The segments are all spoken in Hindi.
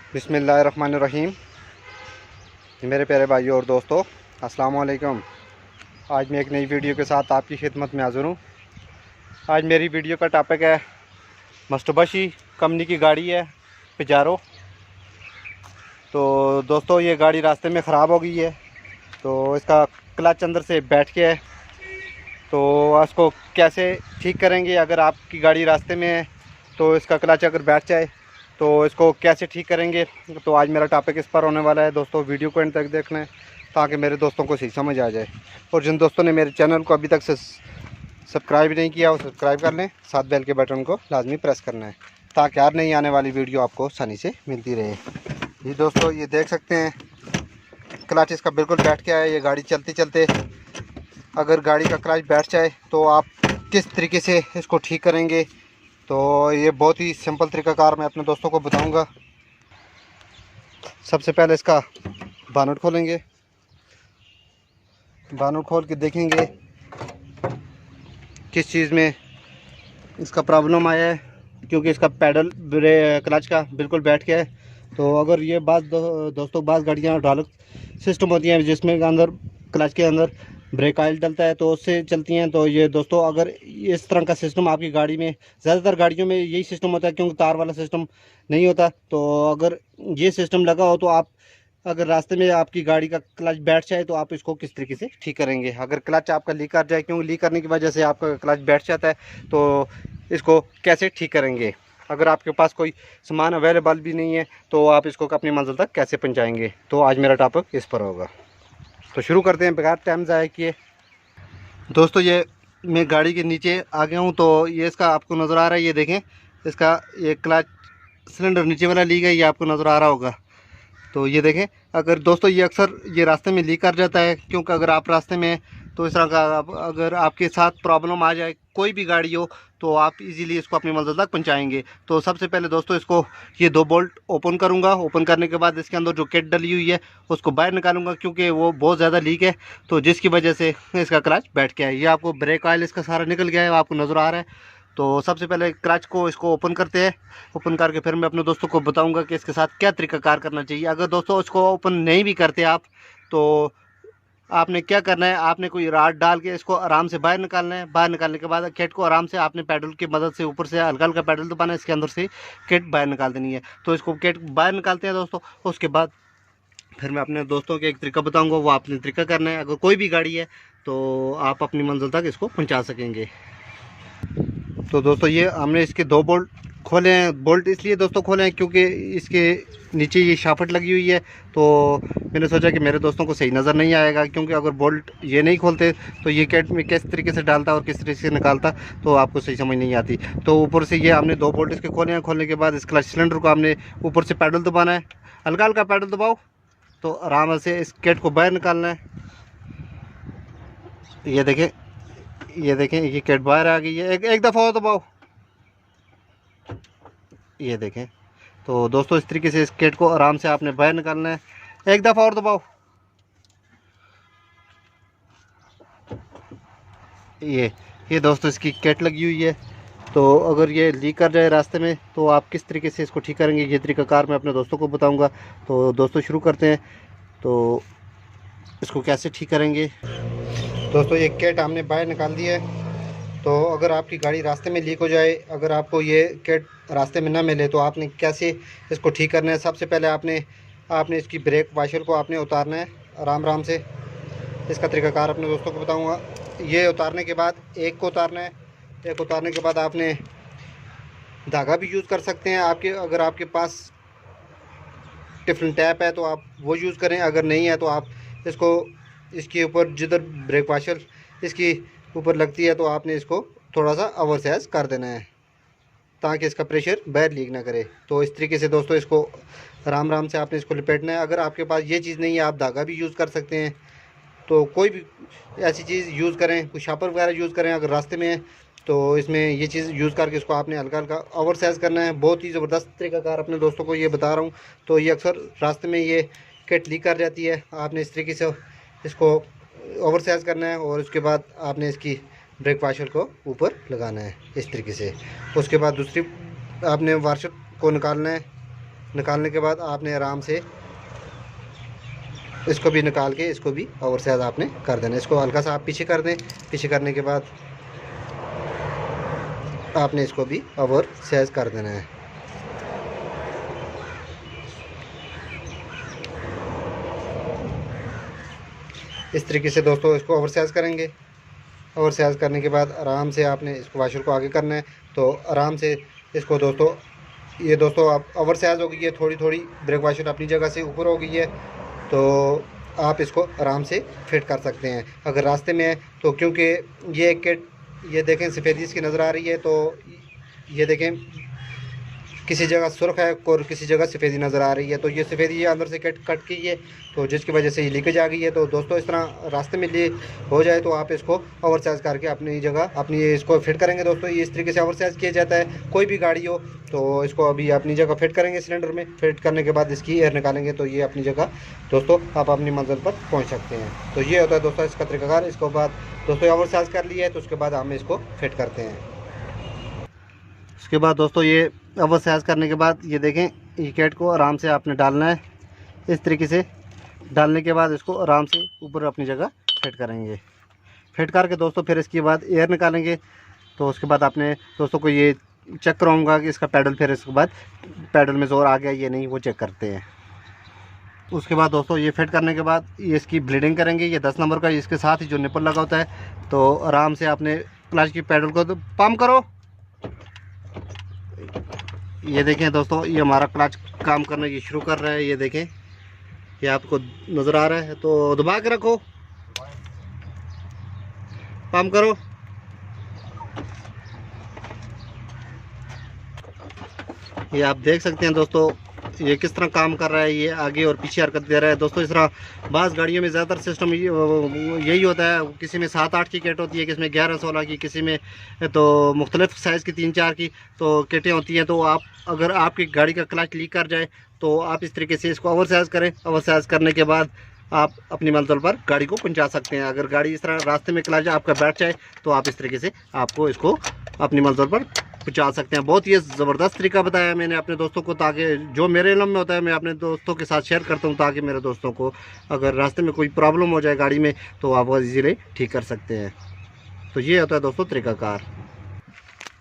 बिस्मिल्लाहिर्रहमानिर्रहीम। मेरे प्यारे भाइयों और दोस्तों, अस्सलाम वालेकुम। आज मैं एक नई वीडियो के साथ आपकी खिदमत में हाज़िर हूँ। आज मेरी वीडियो का टॉपिक है मित्सुबिशी कंपनी की गाड़ी है पिजारो। तो दोस्तों, ये गाड़ी रास्ते में ख़राब हो गई है, तो इसका क्लच अंदर से बैठ गया है। तो इसको कैसे ठीक करेंगे? अगर आपकी गाड़ी रास्ते में है तो इसका क्लच अगर बैठ जाए तो इसको कैसे ठीक करेंगे? तो आज मेरा टॉपिक इस पर होने वाला है। दोस्तों, वीडियो को एंड तक देखना है ताकि मेरे दोस्तों को सही समझ आ जाए। और जिन दोस्तों ने मेरे चैनल को अभी तक से सब्सक्राइब नहीं किया वो सब्सक्राइब कर लें, साथ बेल के बटन को लाजमी प्रेस करना है ताकि हर नई आने वाली वीडियो आपको आसानी से मिलती रहे। जी दोस्तों, ये देख सकते हैं क्लच इसका बिल्कुल बैठ गया है। ये गाड़ी चलते चलते अगर गाड़ी का क्लच बैठ जाए तो आप किस तरीके से इसको ठीक करेंगे? तो ये बहुत ही सिंपल तरीक़ाकार मैं अपने दोस्तों को बताऊंगा। सबसे पहले इसका बानट खोलेंगे। बानट खोल के देखेंगे किस चीज़ में इसका प्रॉब्लम आया है, क्योंकि इसका पैडल क्लच का बिल्कुल बैठ गया है। तो अगर ये दोस्तों बाज़ गाड़ियाँ हाइड्रोलिक सिस्टम होती हैं जिसमें अंदर क्लच के अंदर ब्रेक ऑयल डलता है तो उससे चलती हैं। तो ये दोस्तों, अगर इस तरह का सिस्टम आपकी गाड़ी में, ज़्यादातर गाड़ियों में यही सिस्टम होता है क्योंकि तार वाला सिस्टम नहीं होता। तो अगर ये सिस्टम लगा हो तो आप, अगर रास्ते में आपकी गाड़ी का क्लच बैठ जाए तो आप इसको किस तरीके से ठीक करेंगे? अगर क्लच आपका लीक कर जाए, क्योंकि लीक करने की वजह से आपका क्लच बैठ जाता है, तो इसको कैसे ठीक करेंगे? अगर आपके पास कोई सामान अवेलेबल भी नहीं है तो आप इसको अपनी मंजिल तक कैसे पहुंचाएंगे? तो आज मेरा टॉपिक इस पर होगा। तो शुरू करते हैं बगैर टाइम ज़ाया किए। दोस्तों, ये मैं गाड़ी के नीचे आ गया हूँ। तो ये इसका आपको नज़र आ रहा है, ये देखें इसका ये क्लच सिलेंडर नीचे वाला लीक है, ये आपको नज़र आ रहा होगा। तो ये देखें, अगर दोस्तों ये अक्सर ये रास्ते में लीक कर जाता है, क्योंकि अगर आप रास्ते में तो इस तरह का अगर आपके साथ प्रॉब्लम आ जाए, कोई भी गाड़ी हो, तो आप इजीली इसको अपनी मंजिल तक पहुंचाएंगे। तो सबसे पहले दोस्तों, इसको ये 2 बोल्ट ओपन करूंगा। ओपन करने के बाद इसके अंदर जो किट डली हुई है उसको बाहर निकालूंगा, क्योंकि वो बहुत ज़्यादा लीक है, तो जिसकी वजह से इसका क्लच बैठ गया है। ये आपको ब्रेक ऑयल इसका सारा निकल गया है, आपको नज़र आ रहा है। तो सबसे पहले क्लच को इसको ओपन करते हैं। ओपन करके फिर मैं अपने दोस्तों को बताऊंगा कि इसके साथ क्या तरीक़ाकार करना चाहिए। अगर दोस्तों इसको ओपन नहीं भी करते आप, तो आपने क्या करना है, आपने कोई राड डाल के इसको आराम से बाहर निकालना है। बाहर निकालने के बाद किट को आराम से आपने पैडल की मदद से ऊपर से हल्का हल्का पैडल दबाना है, इसके अंदर से किट बाहर निकाल देनी है। तो इसको किट बाहर निकालते हैं दोस्तों। उसके बाद फिर मैं अपने दोस्तों को एक तरीका बताऊंगा, वो आपने तरीका करना है। अगर कोई भी गाड़ी है तो आप अपनी मंजिल तक इसको पहुंचा सकेंगे। तो दोस्तों, ये हमने इसके 2 बोल्ट खोले हैं। बोल्ट इसलिए दोस्तों खोले हैं क्योंकि इसके नीचे ये शाफ्ट लगी हुई है। तो मैंने सोचा कि मेरे दोस्तों को सही नज़र नहीं आएगा, क्योंकि अगर बोल्ट ये नहीं खोलते तो ये किट में किस तरीके से डालता और किस तरीके से निकालता तो आपको सही समझ नहीं आती। तो ऊपर से ये हमने 2 बोल्ट इसके खोले हैं। खोलने के बाद इस क्लच सिलेंडर को हमने ऊपर से पैडल दबाना है, हल्का हल्का पैडल दबाओ तो आराम से इस किट को बाहर निकालना है। ये देखें, ये देखें, ये किट बाहर आ गई है। एक दफ़ा और दबाओ, ये देखें। तो दोस्तों, इस तरीके से इस किट को आराम से आपने बाहर निकालना है। एक दफ़ा और दबाओ, ये दोस्तों इसकी किट लगी हुई है। तो अगर ये लीक कर जाए रास्ते में तो आप किस तरीके से इसको ठीक करेंगे, ये तरीक़ाकार मैं अपने दोस्तों को बताऊंगा। तो दोस्तों, शुरू करते हैं। तो इसको कैसे ठीक करेंगे? दोस्तों, ये किट हमने बाहर निकाल दी है। तो अगर आपकी गाड़ी रास्ते में लीक हो जाए, अगर आपको ये किट रास्ते में ना मिले तो आपने कैसे इसको ठीक करना है? सबसे पहले आपने इसकी ब्रेक वाशर को आपने उतारना है आराम आराम से। इसका तरीक़ाकार अपने दोस्तों को बताऊंगा। ये उतारने के बाद एक को उतारना है। एक उतारने के बाद आपने धागा भी यूज़ कर सकते हैं। अगर आपके पास टिफिन टैप है तो आप वो यूज़ करें, अगर नहीं है तो आप इसके ऊपर जिधर ब्रेक वाशर इसकी ऊपर लगती है तो आपने इसको थोड़ा सा ओवर साइज कर देना है ताकि इसका प्रेशर बाहर लीक ना करे। तो इस तरीके से दोस्तों इसको आराम आराम से आपने इसको लपेटना है। अगर आपके पास ये चीज़ नहीं है, आप धागा भी यूज़ कर सकते हैं। तो कोई भी ऐसी चीज़ यूज़ करें, कोई शापर वगैरह यूज़ करें अगर रास्ते में है तो इसमें ये चीज़ यूज़ करके इसको आपने हल्का हल्का ओवर साइज करना है। बहुत ही ज़बरदस्त तरीक़ाकार अपने दोस्तों को ये बता रहा हूँ। तो ये अक्सर रास्ते में ये किट लीक कर जाती है। आपने इस तरीके से इसको ओवर साइज करना है और उसके बाद आपने इसकी ब्रेक वाशर को ऊपर लगाना है इस तरीके से। उसके बाद दूसरी आपने वाशर को निकालना है। निकालने के बाद आपने आराम से इसको भी निकाल के इसको भी ओवर साइज आपने कर देना। इसको हल्का सा आप पीछे कर दें। पीछे करने के बाद आपने इसको भी ओवर साइज कर देना है। इस तरीके से दोस्तों इसको ओवर साइज करेंगे। ओवर साइज करने के बाद आराम से आपने इसको वाशर को आगे करना है। तो आराम से इसको दोस्तों, ये दोस्तों आप ओवर साइज हो गई है, थोड़ी थोड़ी ब्रेक वाशर अपनी जगह से ऊपर हो गई है, तो आप इसको आराम से फिट कर सकते हैं। अगर रास्ते में है तो, क्योंकि ये किट ये देखें सफ़ेदी इसकी नज़र आ रही है, तो ये देखें किसी जगह सुर्ख है और किसी जगह सफ़ेदी नज़र आ रही है, तो ये सफ़ेदी अंदर से कट की है, तो जिसकी वजह से ये लीकेज आ गई है। तो दोस्तों इस तरह रास्ते में लिए हो जाए तो आप इसको ओवर साइज़ करके अपनी जगह अपनी इसको फिट करेंगे। दोस्तों ये इस तरीके से ओवर साइज़ किया जाता है। कोई भी गाड़ी हो तो इसको अभी अपनी जगह फिट करेंगे सिलेंडर में। फिट करने के बाद इसकी एयर निकालेंगे तो ये अपनी जगह दोस्तों आप अपनी मंजिल पर पहुँच सकते हैं। तो ये होता है दोस्तों इसका तरीकाकार। इसके बाद दोस्तों ओवर साइज़ कर लिया है तो उसके बाद हम इसको फिट करते हैं। उसके बाद दोस्तों ये ओवर साइज़ करने के बाद ये देखें, ये कैट को आराम से आपने डालना है। इस तरीके से डालने के बाद इसको आराम से ऊपर अपनी जगह फिट करेंगे। फिट करके दोस्तों फिर इसके बाद एयर निकालेंगे। तो उसके बाद आपने दोस्तों को ये चेक कराऊंगा कि इसका पैडल, फिर इसके बाद पैडल में ज़ोर आ गया ये नहीं, वो चेक करते हैं। उसके बाद दोस्तों ये फिट करने के बाद ये इसकी ब्लीडिंग करेंगे। ये 10 नंबर का, इसके साथ ही जो निपल लगा होता है, तो आराम से आपने क्लच की पैडल को पंप करो। ये देखें दोस्तों, ये हमारा क्लच काम करना ये शुरू कर रहा है। ये देखें, ये आपको नज़र आ रहा है, तो दबा के रखो, पंप करो। ये आप देख सकते हैं दोस्तों ये किस तरह काम कर रहा है। ये आगे और पीछे हरकत दे रहा है। दोस्तों इस तरह बास गाड़ियों में ज़्यादातर सिस्टम यही होता है। किसी में 7-8 की किट होती है, किसी में 11-16 की, किसी में तो मुख्तलिफ साइज़ की 3-4 की तो किटें होती हैं। तो आप अगर आपकी गाड़ी का क्लच लीक कर जाए तो आप इस तरीके से इसको ओवर साइज़ करें। ओवर साइज़ करने के बाद आप अपनी मंजिल पर गाड़ी को पहुंचा सकते हैं। अगर गाड़ी इस तरह रास्ते में क्लच आपका बैठ जाए तो आप इस तरीके से आपको इसको अपनी मंजिल पर पहुंचा सकते हैं। बहुत ही ज़बरदस्त तरीका बताया मैंने अपने दोस्तों को, ताकि जो मेरे इल्म में होता है मैं अपने दोस्तों के साथ शेयर करता हूं, ताकि मेरे दोस्तों को अगर रास्ते में कोई प्रॉब्लम हो जाए गाड़ी में तो आप वो इजीली ठीक कर सकते हैं। तो ये होता है दोस्तों तरीकाकार।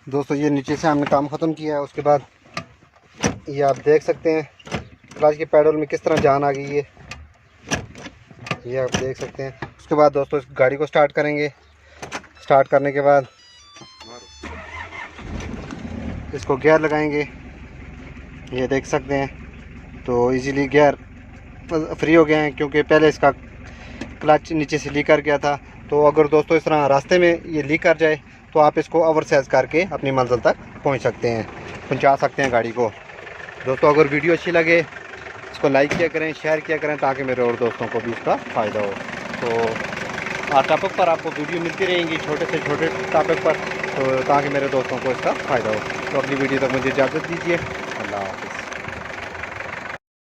दोस्तों ये नीचे से हमने काम ख़त्म किया है। उसके बाद ये आप देख सकते हैं क्लच के पैडल में किस तरह जान आ गई है, ये आप देख सकते हैं। उसके बाद दोस्तों इस गाड़ी को स्टार्ट करेंगे। स्टार्ट करने के बाद इसको गियर लगाएंगे। ये देख सकते हैं तो इजीली गियर फ्री हो गए हैं, क्योंकि पहले इसका क्लच नीचे से लीक कर गया था। तो अगर दोस्तों इस तरह रास्ते में ये लीक कर जाए तो आप इसको ओवर साइज़ करके अपनी मंजिल तक पहुंच सकते हैं, पहुंचा सकते हैं गाड़ी को। दोस्तों अगर वीडियो अच्छी लगे इसको लाइक किया करें, शेयर किया करें, ताकि मेरे और दोस्तों को भी इसका फ़ायदा हो। तो टॉपिक पर आपको वीडियो मिलती रहेंगी, छोटे से छोटे टॉपिक पर, तो ताकि मेरे दोस्तों को इसका फ़ायदा हो। तो अगली वीडियो तक मुझे इजाज़त दीजिए। अल्लाह हाफ़िज़।